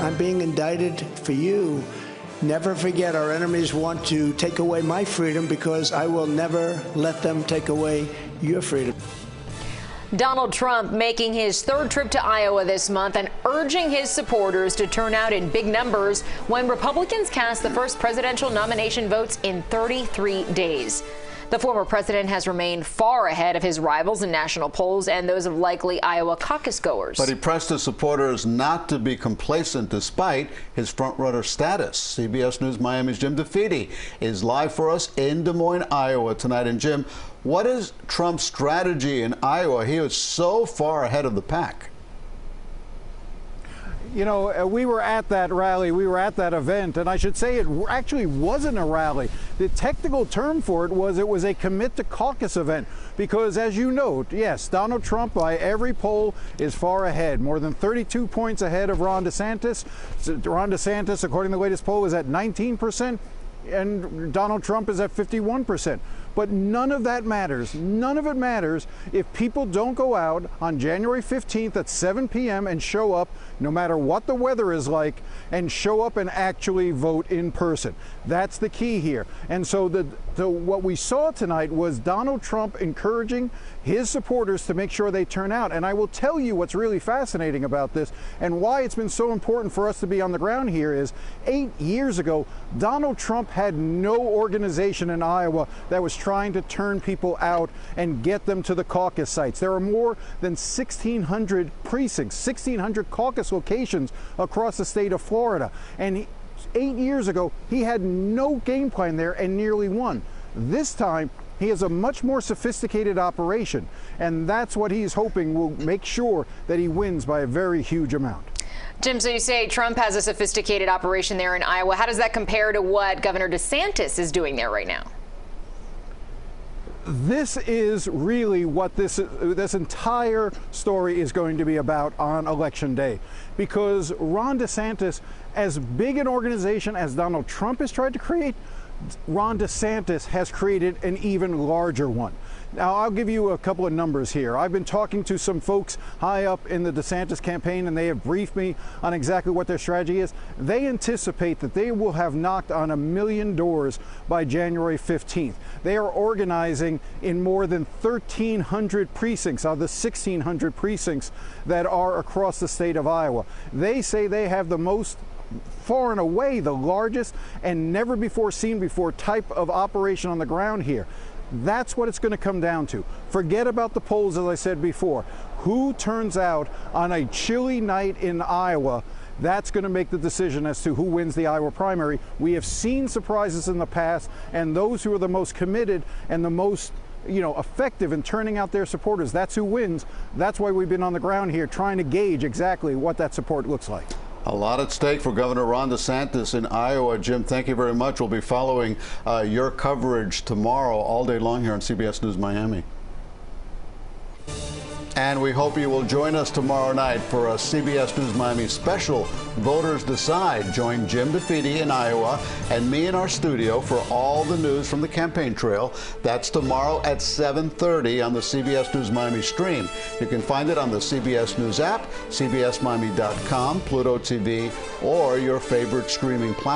I'm being indicted for you. Never forget, our enemies want to take away my freedom because I will never let them take away your freedom. Donald Trump making his third trip to Iowa this month and urging his supporters to turn out in big numbers when Republicans cast the first presidential nomination votes in 33 days. The former president has remained far ahead of his rivals in national polls and those of likely Iowa caucus goers. But he pressed his supporters not to be complacent despite his front-runner status. CBS News Miami's Jim DeFede is live for us in Des Moines, Iowa tonight. And Jim, what is Trump's strategy in Iowa? He was so far ahead of the pack. You know, we were at that rally, we were at that event, and I should say it actually wasn't a rally. The technical term for it was a commit to caucus event, because as you note, yes, Donald Trump by every poll is far ahead, more than 32 points ahead of Ron DeSantis. Ron DeSantis, according to the latest poll, is at 19%, and Donald Trump is at 51%. But none of that matters. None of it matters if people don't go out on January 15th at 7 p.m. and show up, no matter what the weather is like, and show up and actually vote in person. That's the key here. And so what we saw tonight was Donald Trump encouraging his supporters to make sure they turn out. And I will tell you what's really fascinating about this and why it's been so important for us to be on the ground here is 8 years ago, Donald Trump had no organization in Iowa that was trying to turn people out and get them to the caucus sites. There are more than 1,600 precincts, 1,600 caucus locations across the state of Florida. And 8 years ago, he had no game plan there and nearly won. This time, he has a much more sophisticated operation, and that's what he's hoping will make sure that he wins by a very huge amount. Jim, so you say Trump has a sophisticated operation there in Iowa. How does that compare to what Governor DeSantis is doing there right now? This is really what this entire story is going to be about on Election Day, because Ron DeSantis, as big an organization as Donald Trump has tried to create, Ron DeSantis has created an even larger one. Now, I'll give you a couple of numbers here. I've been talking to some folks high up in the DeSantis campaign, and they have briefed me on exactly what their strategy is. They anticipate that they will have knocked on 1 million doors by January 15th. They are organizing in more than 1,300 precincts out of the 1,600 precincts that are across the state of Iowa. They say they have the most, far and away the largest and never before seen before type of operation on the ground here. That's what it's going to come down to. Forget about the polls, as I said before. Who turns out on a chilly night in Iowa? That's going to make the decision as to who wins the Iowa primary. We have seen surprises in the past, and those who are the most committed and the most effective in turning out their supporters, that's who wins. That's why we've been on the ground here trying to gauge exactly what that support looks like. A lot at stake for Governor Ron DeSantis in Iowa. Jim, thank you very much. We'll be following your coverage tomorrow all day long here on CBS News Miami. And we hope you will join us tomorrow night for a CBS News Miami special Voters Decide. Join Jim DeFede in Iowa and me in our studio for all the news from the campaign trail. That's tomorrow at 7:30 on the CBS News Miami stream. You can find it on the CBS News app, cbsmiami.com, Pluto TV, or your favorite streaming platform.